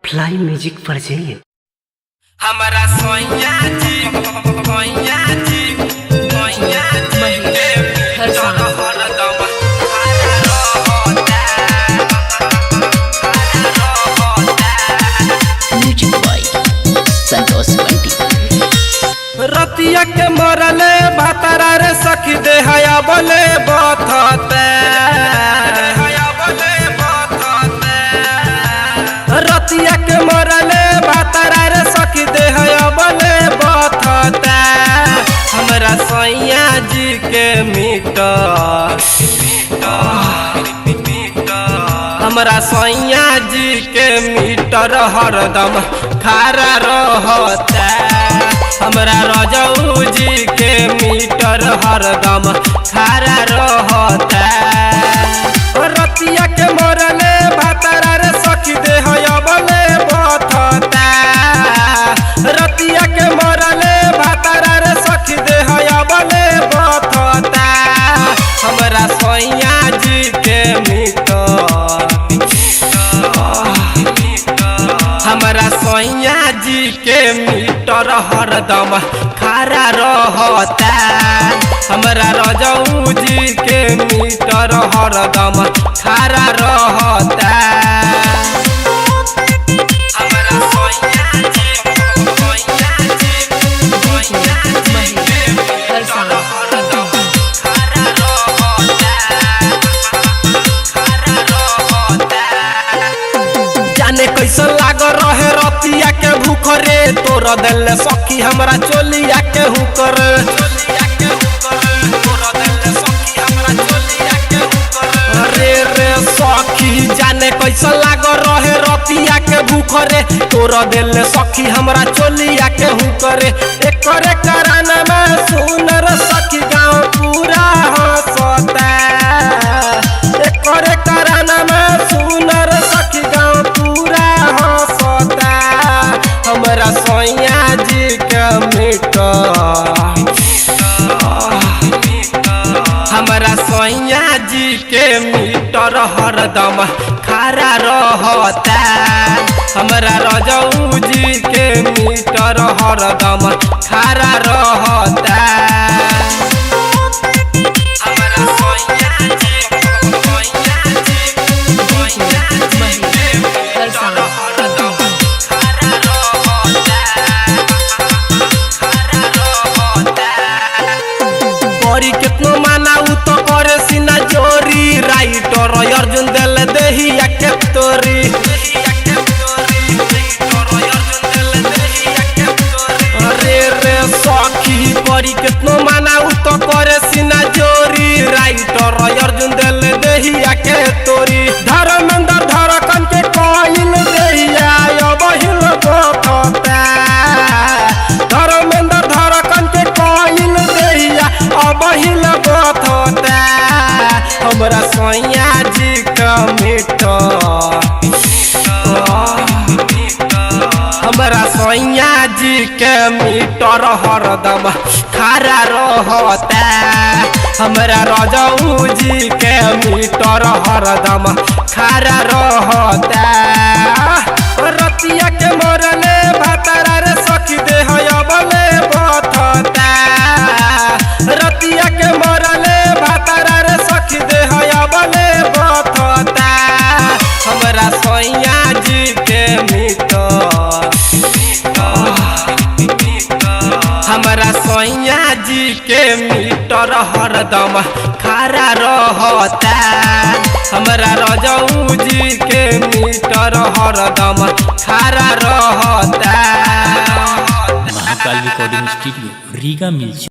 Fly music पर जाइए। हमारा सोया जी हर साल हरदम म्यूजिक बॉय संतोष बंटी। रतिया के मरले भातारा रे सखी दे हया बोले बथते रतिया के मरले भातारा रे सखी दे हया बोले बथते हमरा सैया जी के मीटर हमरा सैया जी के मीटर हरदम खारा रहता हमरा रजऊ जी के मीटर हरदम खारा रहता रतिया के मरले भातारा रे सखी दे हयबले बथता रतिया के मरले भातारा रे सखी दे हयबले बथता हमरा सैया जी के मीटर हमरा सैया जी के मीटर हरदम खारा रहता हमरा रजऊ जी के मीटर हरदम खारा रहता हमरा सैया जी हर साल हरदम खारा रहता जाने कैसन लाग रहे रतिया के भूख रे तोर दिल सखी हमरा चोलिया के हुकर रे रे सखी जाने कैसन लाग रहे रतिया के भूख रे तोर दिल सखी हमरा चोलिया के हुकर एकरे कारण में सुनर सखी गाँव पूरा हंसता एकरे कारण में सुनर सखी गाँव पूरा हंसता हमरा सैया जी के मीटर हमरा सैया जी के मीटर हरदम खारा रहता हमरा रजऊ जी के मीटर हरदम खारा रहता हमरा सैया जी हर साल हरदम खारा रहता करी कितनो माना उ तो करे सीना जोरी राइटर अर्जुन दिल देहिया के तोरी रे रे सखी करी कितनो माना उ तो करे सीना जोरी राइटर अर्जुन दिल देहिया के तोरी धर्मेंद्र धड़कन के कोइल देहिया बहिल बखता धर्मेंद्र धड़कन के कोइल देहिया बहिल बखता हमरा सैया जी का मीटर हमरा सैया जी के मीटर हरदम खारा रहता हमरा रजऊ जी के मीटर हरदम खारा रहता रतिया के मरले भातारा रे सखी दे हयबले बथता रतिया के मरले भातारा रे सखी दे हयबले बथता हमरा सैया जी के मीटर हमरा सैया जी के मीटर हरदम खारा रहता हमरा रजऊ जी के मीटर हरदम खारा रहता। Mahakal recording studio Riga mills.